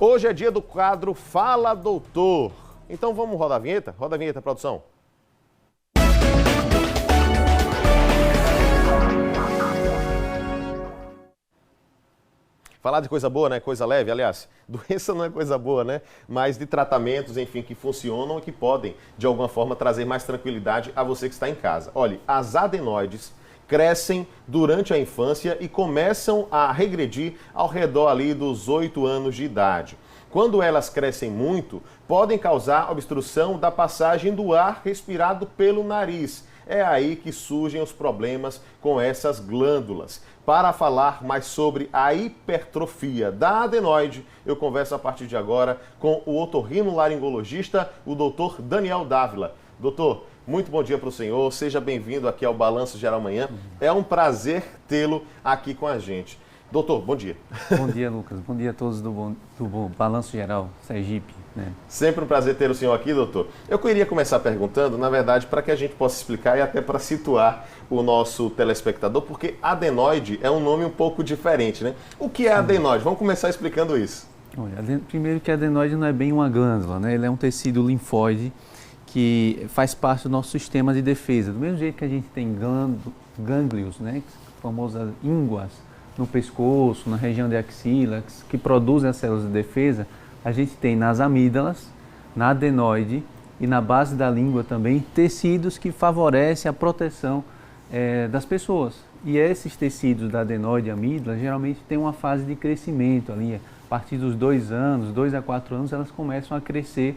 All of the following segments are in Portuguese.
Hoje é dia do quadro Fala Doutor. Então vamos rodar a vinheta? Roda a vinheta, produção. Falar de coisa boa, né? Coisa leve, aliás, doença não é coisa boa, né? Mas de tratamentos, enfim, que funcionam e que podem, de alguma forma, trazer mais tranquilidade a você que está em casa. Olha, as adenoides crescem durante a infância e começam a regredir ao redor ali dos 8 anos de idade. Quando elas crescem muito, podem causar obstrução da passagem do ar respirado pelo nariz. É aí que surgem os problemas com essas glândulas. Para falar mais sobre a hipertrofia da adenoide, eu converso a partir de agora com o otorrinolaringologista, o doutor Daniel Dávila. Doutor, muito bom dia para o senhor, seja bem-vindo aqui ao Balanço Geral Manhã. É um prazer tê-lo aqui com a gente. Doutor, bom dia. Bom dia, Lucas. Bom dia a todos do Balanço Geral Sergipe. Né? Sempre um prazer ter o senhor aqui, doutor. Eu queria começar perguntando, na verdade, para que a gente possa explicar e até para situar o nosso telespectador, porque adenoide é um nome um pouco diferente, né? O que é adenoide? Vamos começar explicando isso. Olha, primeiro que a adenoide não é bem uma glândula, né? Ele é um tecido linfóide que faz parte do nosso sistema de defesa. Do mesmo jeito que a gente tem gânglios, né? Famosas ínguas, no pescoço, na região de axila, que produzem as células de defesa, a gente tem nas amígdalas, na adenoide e na base da língua também, tecidos que favorecem a proteção das pessoas. E esses tecidos da adenoide e amígdala geralmente têm uma fase de crescimento ali, a partir dos 2 anos, 2 a 4 anos, elas começam a crescer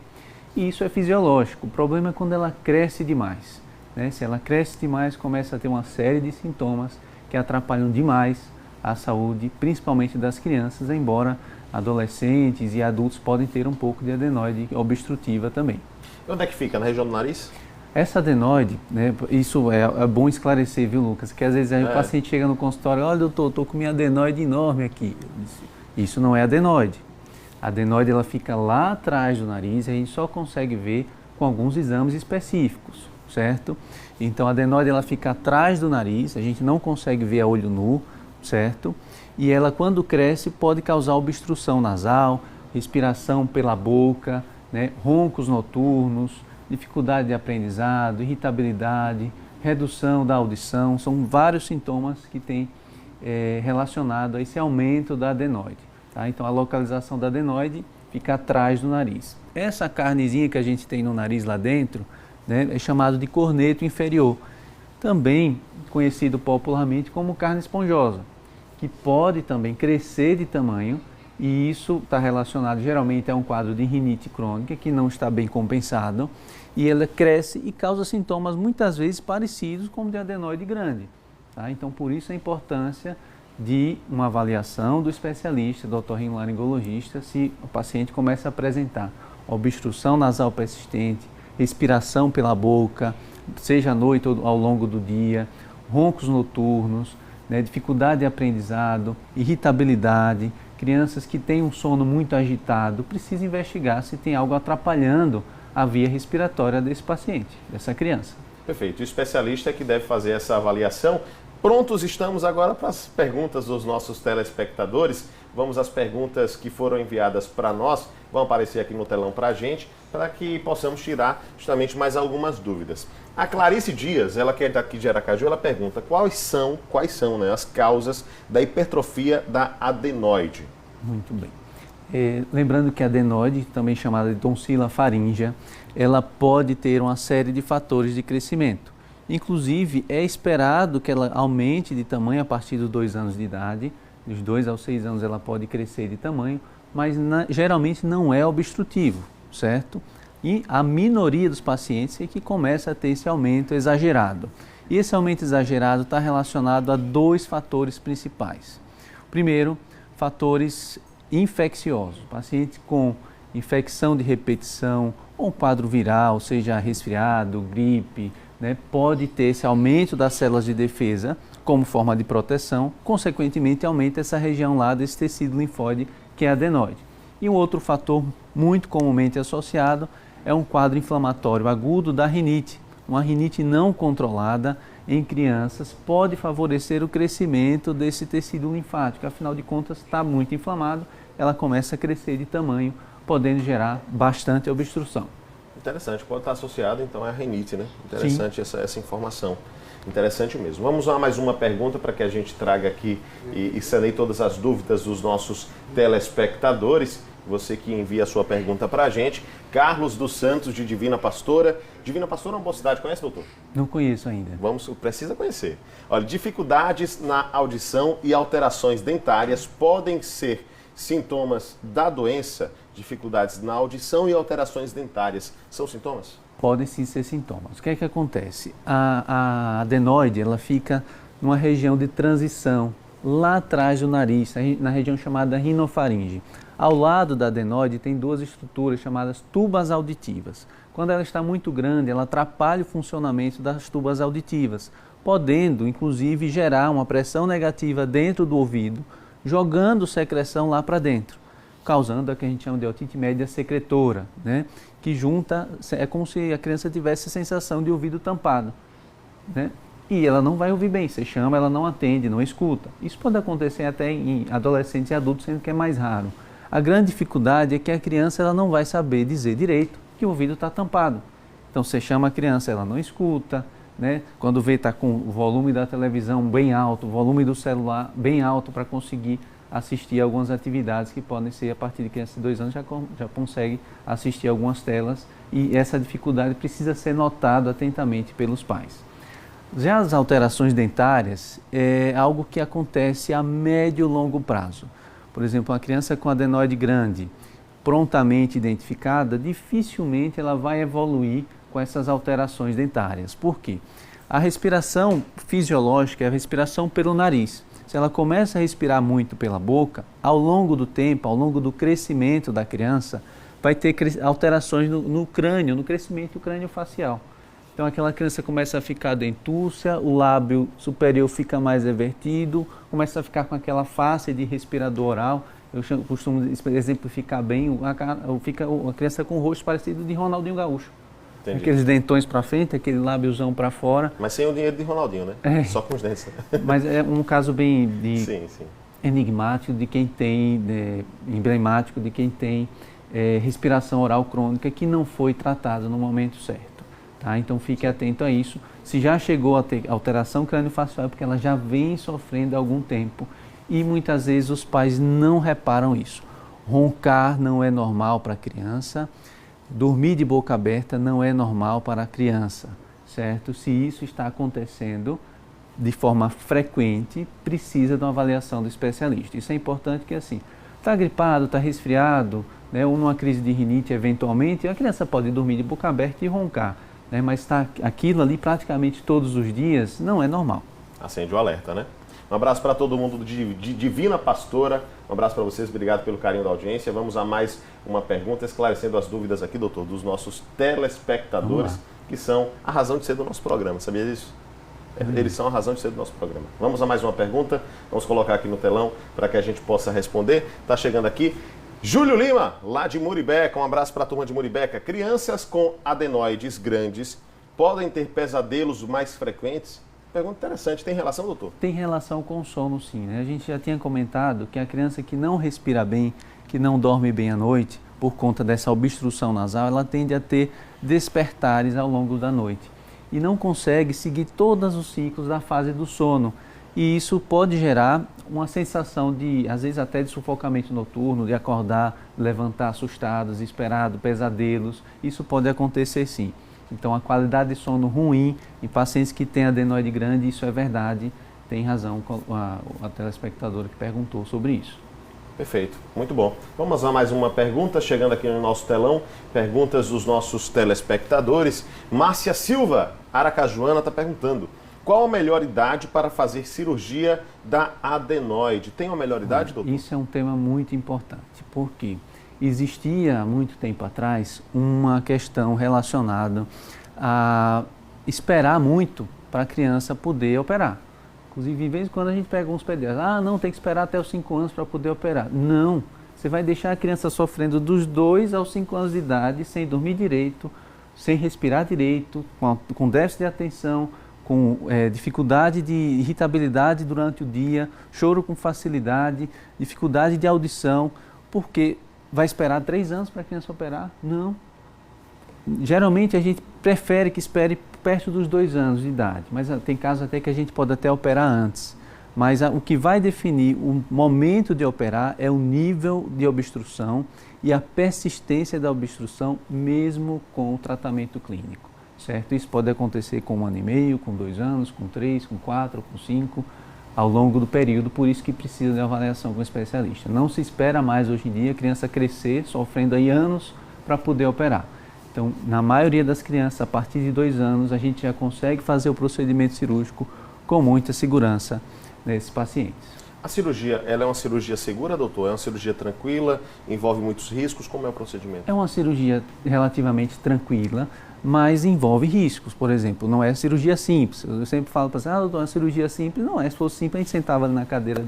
e isso é fisiológico. O problema é quando ela cresce demais, né? Se ela cresce demais, começa a ter uma série de sintomas que atrapalham demais a saúde, principalmente das crianças, embora adolescentes e adultos podem ter um pouco de adenoide obstrutiva também. E onde é que fica? Na região do nariz? Essa adenoide, né, isso é bom esclarecer, viu, Lucas? Que às vezes o paciente chega no consultório, olha, doutor, estou com minha adenoide enorme aqui. Isso não é adenoide. A adenoide ela fica lá atrás do nariz e a gente só consegue ver com alguns exames específicos, certo? Então a adenoide ela fica atrás do nariz, a gente não consegue ver a olho nu, certo? E ela, quando cresce, pode causar obstrução nasal, respiração pela boca, né? Roncos noturnos, dificuldade de aprendizado, irritabilidade, redução da audição. São vários sintomas que têm relacionado a esse aumento da adenoide. Tá? Então, a localização da adenoide fica atrás do nariz. Essa carnezinha que a gente tem no nariz lá dentro, né, é chamado de corneto inferior, também conhecido popularmente como carne esponjosa, que pode também crescer de tamanho e isso está relacionado geralmente a um quadro de rinite crônica que não está bem compensado e ela cresce e causa sintomas muitas vezes parecidos com o de adenoide grande. Tá? Então, por isso a importância de uma avaliação do especialista, do otorrinolaringologista, se o paciente começa a apresentar obstrução nasal persistente, respiração pela boca, seja à noite ou ao longo do dia, roncos noturnos, né, dificuldade de aprendizado, irritabilidade, crianças que têm um sono muito agitado, precisa investigar se tem algo atrapalhando a via respiratória desse paciente, dessa criança. Perfeito. O especialista é que deve fazer essa avaliação. Prontos estamos agora para as perguntas dos nossos telespectadores. Vamos às perguntas que foram enviadas para nós, vão aparecer aqui no telão para a gente, para que possamos tirar justamente mais algumas dúvidas. A Clarice Dias, ela que é daqui de Aracaju, ela pergunta quais são né, as causas da hipertrofia da adenoide. Muito bem. Lembrando que a adenoide, também chamada de tonsila faríngea, ela pode ter uma série de fatores de crescimento. Inclusive, é esperado que ela aumente de tamanho a partir dos 2 anos de idade. Dos 2 aos 6 anos ela pode crescer de tamanho, mas geralmente não é obstrutivo, certo? E a minoria dos pacientes é que começa a ter esse aumento exagerado. E esse aumento exagerado está relacionado a 2 fatores principais. Primeiro, fatores infecciosos. Paciente com infecção de repetição ou um quadro viral, seja resfriado, gripe, né, pode ter esse aumento das células de defesa como forma de proteção, consequentemente aumenta essa região lá desse tecido linfóide que é a adenoide. E um outro fator muito comumente associado é um quadro inflamatório agudo da rinite. Uma rinite não controlada em crianças pode favorecer o crescimento desse tecido linfático, afinal de contas está muito inflamado, ela começa a crescer de tamanho, podendo gerar bastante obstrução. Interessante, pode estar associado então à rinite, né? Interessante essa informação. Interessante mesmo. Vamos a mais uma pergunta para que a gente traga aqui e sanei todas as dúvidas dos nossos telespectadores. Você que envia a sua pergunta para a gente. Carlos dos Santos, de Divina Pastora. Divina Pastora é uma boa cidade, conhece, doutor? Não conheço ainda. Precisa conhecer. Olha, dificuldades na audição e alterações dentárias podem ser sintomas da doença? Dificuldades na audição e alterações dentárias são sintomas? Podem sim ser sintomas. O que é que acontece? A adenoide, ela fica numa região de transição, lá atrás do nariz, na região chamada rinofaringe. Ao lado da adenoide tem duas estruturas chamadas tubas auditivas. Quando ela está muito grande, ela atrapalha o funcionamento das tubas auditivas, podendo, inclusive, gerar uma pressão negativa dentro do ouvido, jogando secreção lá para dentro, causando o que a gente chama de otite média secretora, né? Que junta, é como se a criança tivesse a sensação de ouvido tampado, né? E ela não vai ouvir bem, você chama, ela não atende, não escuta. Isso pode acontecer até em adolescentes e adultos, sendo que é mais raro. A grande dificuldade é que a criança ela não vai saber dizer direito que o ouvido está tampado. Então você chama a criança, ela não escuta, né? Quando vê está com o volume da televisão bem alto, o volume do celular bem alto para conseguir assistir a algumas atividades que podem ser, a partir de criança de 2 anos, já consegue assistir algumas telas, e essa dificuldade precisa ser notada atentamente pelos pais. Já as alterações dentárias é algo que acontece a médio e longo prazo. Por exemplo, uma criança com adenoide grande, prontamente identificada, dificilmente ela vai evoluir com essas alterações dentárias. Por quê? A respiração fisiológica é a respiração pelo nariz. Se ela começa a respirar muito pela boca, ao longo do tempo, ao longo do crescimento da criança, vai ter alterações no crânio, no crescimento crânio-facial. Então aquela criança começa a ficar dentúcia, o lábio superior fica mais evertido, começa a ficar com aquela face de respirador oral. Eu costumo exemplificar bem, fica a criança com o rosto parecido de Ronaldinho Gaúcho. Entendi. Aqueles dentões para frente, aquele lábiozão para fora. Mas sem o dinheiro de Ronaldinho, né? É. Só com os dentes. Mas é um caso bem sim. enigmático de quem tem, emblemático de quem tem respiração oral crônica que não foi tratado no momento certo. Tá? Então fique atento a isso. Se já chegou a ter alteração crânio-facial é porque ela já vem sofrendo há algum tempo e muitas vezes os pais não reparam isso. Roncar não é normal para a criança. Dormir de boca aberta não é normal para a criança, certo? Se isso está acontecendo de forma frequente, precisa de uma avaliação do especialista. Isso é importante que assim, está gripado, está resfriado, né, ou numa crise de rinite eventualmente, a criança pode dormir de boca aberta e roncar, né, mas está aquilo ali praticamente todos os dias, não é normal. Acende o alerta, né? Um abraço para todo mundo de Divina Pastora. Um abraço para vocês, obrigado pelo carinho da audiência. Vamos a mais uma pergunta, esclarecendo as dúvidas aqui, doutor, dos nossos telespectadores, que são a razão de ser do nosso programa. Sabia disso? Eles são a razão de ser do nosso programa. Vamos a mais uma pergunta, vamos colocar aqui no telão para que a gente possa responder. Está chegando aqui Júlio Lima, lá de Muribeca. Um abraço para a turma de Muribeca. Crianças com adenoides grandes podem ter pesadelos mais frequentes? Pergunta interessante. Tem relação, doutor? Tem relação com o sono, sim. Né? A gente já tinha comentado que a criança que não respira bem, que não dorme bem à noite, por conta dessa obstrução nasal, ela tende a ter despertares ao longo da noite e não consegue seguir todos os ciclos da fase do sono. E isso pode gerar uma sensação de, às vezes até de sufocamento noturno, de acordar, levantar assustado, desesperado, pesadelos. Isso pode acontecer, sim. Então, a qualidade de sono ruim em pacientes que têm adenoide grande, isso é verdade, tem razão a telespectadora que perguntou sobre isso. Perfeito, muito bom. Vamos a mais uma pergunta, chegando aqui no nosso telão, perguntas dos nossos telespectadores. Márcia Silva, Aracajuana, está perguntando, qual a melhor idade para fazer cirurgia da adenoide? Tem uma melhor idade, doutor? Isso é um tema muito importante, porque existia, há muito tempo atrás, uma questão relacionada a esperar muito para a criança poder operar. Inclusive, de vez em quando a gente pega uns pediatras, não, tem que esperar até os 5 anos para poder operar. Não, você vai deixar a criança sofrendo dos 2 aos 5 anos de idade, sem dormir direito, sem respirar direito, com déficit de atenção, com dificuldade de irritabilidade durante o dia, choro com facilidade, dificuldade de audição, porque vai esperar 3 anos para a criança operar? Não. Geralmente a gente prefere que espere perto dos 2 anos de idade, mas tem casos até que a gente pode até operar antes. Mas o que vai definir o momento de operar é o nível de obstrução e a persistência da obstrução, mesmo com o tratamento clínico, certo? Isso pode acontecer com 1 ano e meio, com 2 anos, com 3, com 4, com 5, ao longo do período, por isso que precisa de avaliação com o especialista. Não se espera mais hoje em dia a criança crescer, sofrendo aí anos para poder operar. Então, na maioria das crianças, a partir de 2 anos, a gente já consegue fazer o procedimento cirúrgico com muita segurança nesses pacientes. A cirurgia, ela é uma cirurgia segura, doutor? É uma cirurgia tranquila? Envolve muitos riscos? Como é o procedimento? É uma cirurgia relativamente tranquila, mas envolve riscos. Por exemplo, não é cirurgia simples. Eu sempre falo para você, doutor, é uma cirurgia simples. Não é, se fosse simples, a gente sentava ali na cadeira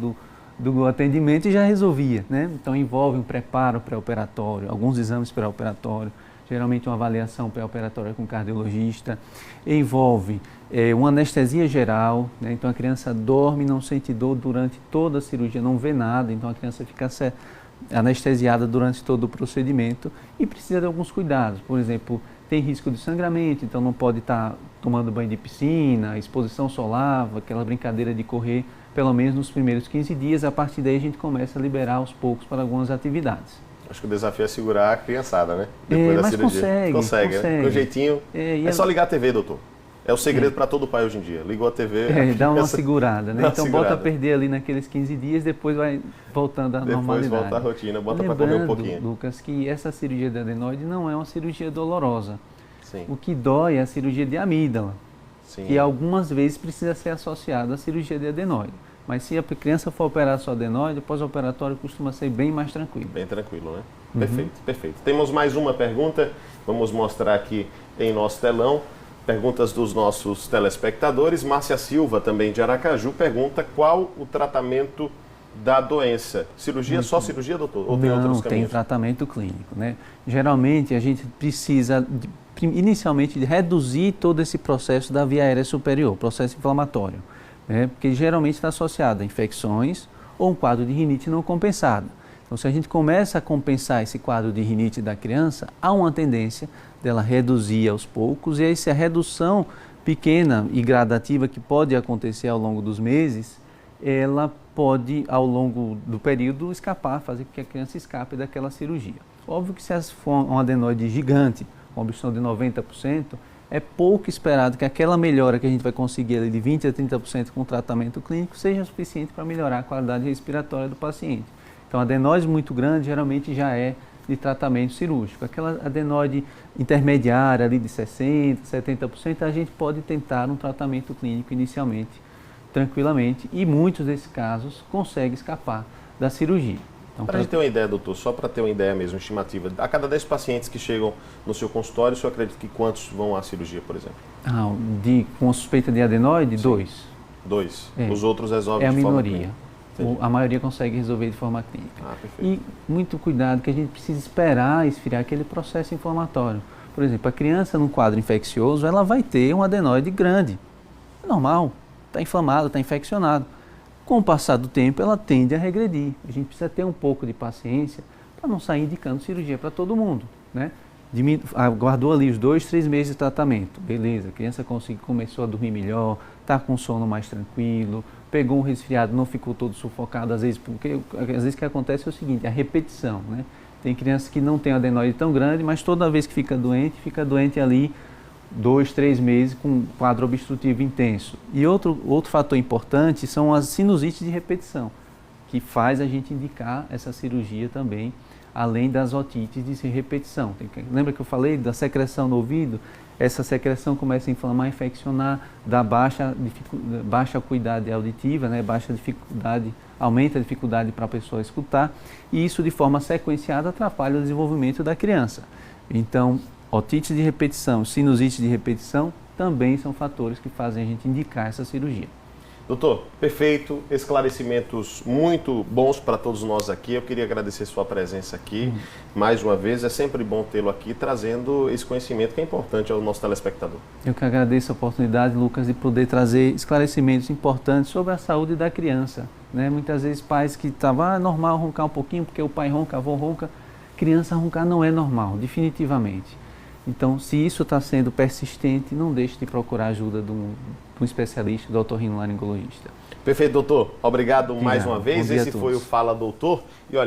do atendimento e já resolvia, né? Então, envolve um preparo pré-operatório, alguns exames pré-operatórios, geralmente uma avaliação pré-operatória com cardiologista, envolve uma anestesia geral, né? Então a criança dorme, não sente dor durante toda a cirurgia, não vê nada, então a criança fica anestesiada durante todo o procedimento e precisa de alguns cuidados. Por exemplo, tem risco de sangramento, então não pode estar tomando banho de piscina, exposição solar, aquela brincadeira de correr, pelo menos nos primeiros 15 dias, a partir daí a gente começa a liberar aos poucos para algumas atividades. Acho que o desafio é segurar a criançada, né? Depois da cirurgia. Consegue. Né? Com jeitinho. É só ligar a TV, doutor. É o segredo para todo pai hoje em dia. Ligou a TV... dá uma segurada, né? Então bota a perder ali naqueles 15 dias, depois vai voltando à normalidade. Depois volta à rotina, bota para comer um pouquinho. Lucas, que essa cirurgia de adenoide não é uma cirurgia dolorosa. Sim. O que dói é a cirurgia de amígdala, Sim. que algumas vezes precisa ser associada à cirurgia de adenoide. Mas se a criança for operar sua adenoide, o pós-operatório costuma ser bem mais tranquilo. Bem tranquilo, né? Perfeito, perfeito. Temos mais uma pergunta, vamos mostrar aqui em nosso telão. Perguntas dos nossos telespectadores. Márcia Silva, também de Aracaju, pergunta qual o tratamento da doença. Cirurgia, só cirurgia, doutor? Ou tem outros caminhos? Tem tratamento clínico, né? Geralmente a gente precisa, inicialmente, de reduzir todo esse processo da via aérea superior, processo inflamatório, né? Porque geralmente está associado a infecções ou um quadro de rinite não compensada. Então, se a gente começa a compensar esse quadro de rinite da criança, há uma tendência dela reduzir aos poucos, e aí se a redução pequena e gradativa que pode acontecer ao longo dos meses, ela pode, ao longo do período, escapar, fazer com que a criança escape daquela cirurgia. Óbvio que se for um adenoide gigante, com obstrução de 90%, é pouco esperado que aquela melhora que a gente vai conseguir ali de 20% a 30% com o tratamento clínico seja suficiente para melhorar a qualidade respiratória do paciente. Então, adenoide muito grande geralmente já é de tratamento cirúrgico. Aquela adenoide intermediária ali de 60%, 70%, a gente pode tentar um tratamento clínico inicialmente, tranquilamente, e muitos desses casos conseguem escapar da cirurgia. Então, para a gente ter uma ideia, doutor, só para ter uma ideia mesmo, estimativa, a cada 10 pacientes que chegam no seu consultório, o senhor acredita que quantos vão à cirurgia, por exemplo? Com suspeita de adenoide, Sim. 2. 2. Os outros resolvem de forma clínica. É a minoria. A maioria consegue resolver de forma clínica. Perfeito. E muito cuidado, que a gente precisa esperar esfriar aquele processo inflamatório. Por exemplo, a criança num quadro infeccioso, ela vai ter um adenoide grande. É normal, está inflamado, está infeccionado. Com o passar do tempo, ela tende a regredir. A gente precisa ter um pouco de paciência para não sair indicando cirurgia para todo mundo, né? Aguardou ali os 2, 3 meses de tratamento. Beleza, a criança começou a dormir melhor, está com sono mais tranquilo, pegou um resfriado, não ficou todo sufocado, às vezes o que acontece é o seguinte, a repetição, né? Tem crianças que não têm adenoide tão grande, mas toda vez que fica doente ali 2, 3 meses com um quadro obstrutivo intenso. E outro fator importante são as sinusites de repetição, que faz a gente indicar essa cirurgia também, além das otites de repetição. Lembra que eu falei da secreção no ouvido? Essa secreção começa a inflamar, infeccionar, dá baixa acuidade auditiva, né? Aumenta a dificuldade para a pessoa escutar, e isso de forma sequenciada atrapalha o desenvolvimento da criança. Então, otite de repetição, sinusite de repetição também são fatores que fazem a gente indicar essa cirurgia. Doutor, perfeito, esclarecimentos muito bons para todos nós aqui. Eu queria agradecer sua presença aqui. Mais uma vez, é sempre bom tê-lo aqui trazendo esse conhecimento que é importante ao nosso telespectador. Eu que agradeço a oportunidade, Lucas, de poder trazer esclarecimentos importantes sobre a saúde da criança. Né? Muitas vezes pais que estavam, é normal roncar um pouquinho porque o pai ronca, a avó ronca. Criança roncar não é normal, definitivamente. Então, se isso está sendo persistente, não deixe de procurar a ajuda de um especialista, do otorrinolaringologista. Perfeito, doutor. Obrigado mais uma vez. Bom dia a Esse foi o todos. Fala Doutor. E olha,